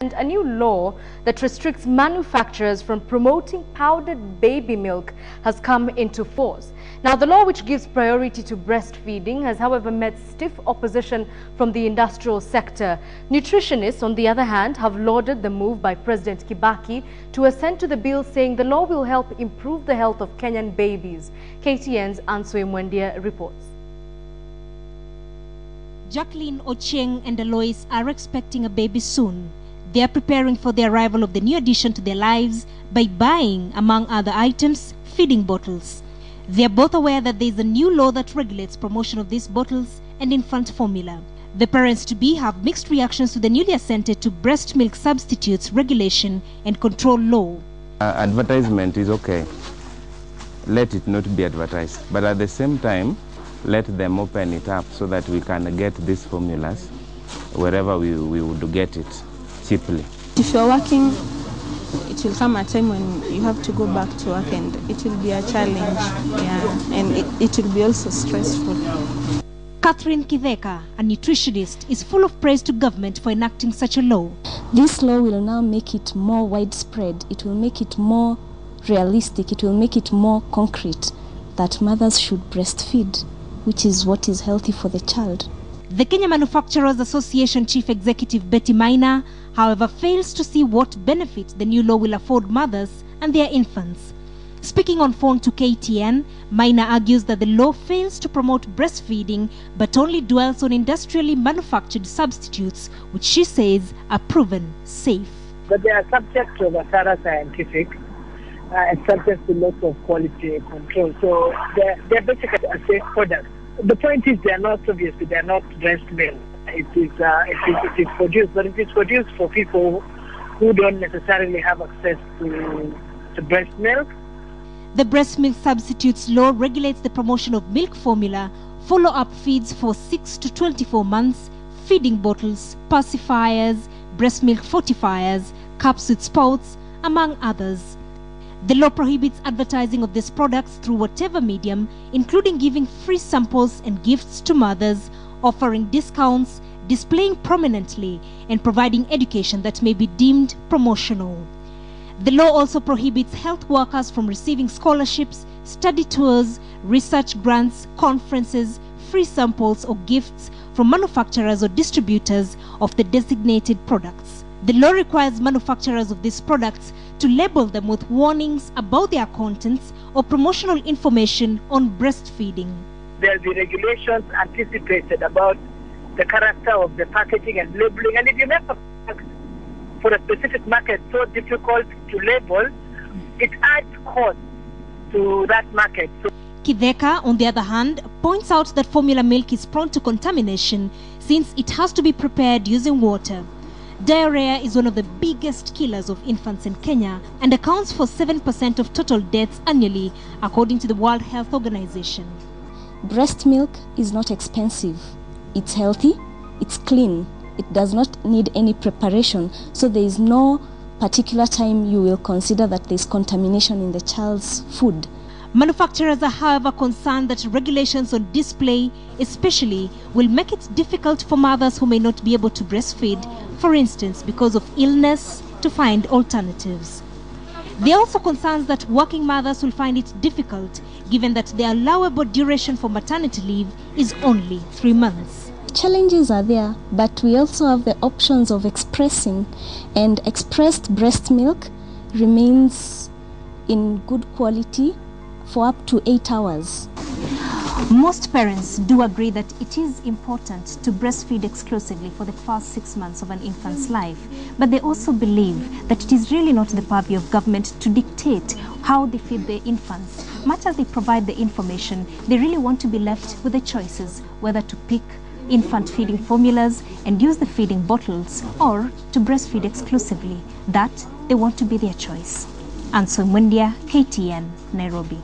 And a new law that restricts manufacturers from promoting powdered baby milk has come into force. Now, the law, which gives priority to breastfeeding, has however met stiff opposition from the industrial sector. Nutritionists, on the other hand, have lauded the move by President Kibaki to assent to the bill, saying the law will help improve the health of Kenyan babies. KTN's Answe Mwendia reports. Jacqueline, Ochieng and Alois are expecting a baby soon. They are preparing for the arrival of the new addition to their lives by buying, among other items, feeding bottles. They are both aware that there is a new law that regulates promotion of these bottles and infant formula. The parents-to-be have mixed reactions to the newly assented to breast milk substitutes regulation and control law. Advertisement is okay. Let it not be advertised. But at the same time, let them open it up so that we can get these formulas wherever we would get it cheaply. If you're working, it will come a time when you have to go back to work, and it will be a challenge, and it will be also stressful. Catherine Kibaki, a nutritionist, is full of praise to government for enacting such a law. This law will now make it more widespread. It will make it more realistic. It will make it more concrete that mothers should breastfeed, which is what is healthy for the child. The Kenya Manufacturers Association Chief Executive Betty Maina, however, fails to see what benefit the new law will afford mothers and their infants. Speaking on phone to KTN, Maina argues that the law fails to promote breastfeeding but only dwells on industrially manufactured substitutes, which she says are proven safe. But they are subject to the thorough scientific and subject to lots of quality control. So they're basically a safe product. The point is they are not, obviously, they are not breast milk. It is produced, but it is produced for people who don't necessarily have access to breast milk. The breast milk substitutes law regulates the promotion of milk formula, follow-up feeds for 6 to 24 months, feeding bottles, pacifiers, breast milk fortifiers, cups with spouts, among others. The law prohibits advertising of these products through whatever medium, including giving free samples and gifts to mothers, offering discounts, displaying prominently, and providing education that may be deemed promotional. The law also prohibits health workers from receiving scholarships, study tours, research grants, conferences, free samples or gifts from manufacturers or distributors of the designated products. The law requires manufacturers of these products to label them with warnings about their contents or promotional information on breastfeeding. There will be regulations anticipated about the character of the packaging and labeling, and if you make a product for a specific market so difficult to label, it adds cost to that market. Kibaki, on the other hand, points out that formula milk is prone to contamination since it has to be prepared using water. Diarrhea is one of the biggest killers of infants in Kenya and accounts for 7% of total deaths annually, according to the World Health Organization. Breast milk is not expensive. It's healthy, it's clean, it does not need any preparation, so there is no particular time you will consider that there is contamination in the child's food. Manufacturers are, however, concerned that regulations on display, especially, will make it difficult for mothers who may not be able to breastfeed, for instance, because of illness, to find alternatives. They are also concerned that working mothers will find it difficult, given that the allowable duration for maternity leave is only 3 months. Challenges are there, but we also have the options of expressing, and expressed breast milk remains in good quality for up to 8 hours. Most parents do agree that it is important to breastfeed exclusively for the first 6 months of an infant's life, but they also believe that it is really not the purview of government to dictate how they feed their infants. Much as they provide the information, they really want to be left with the choices whether to pick infant feeding formulas and use the feeding bottles, or to breastfeed exclusively. That they want to be their choice. Answe Mwendia, KTN, Nairobi.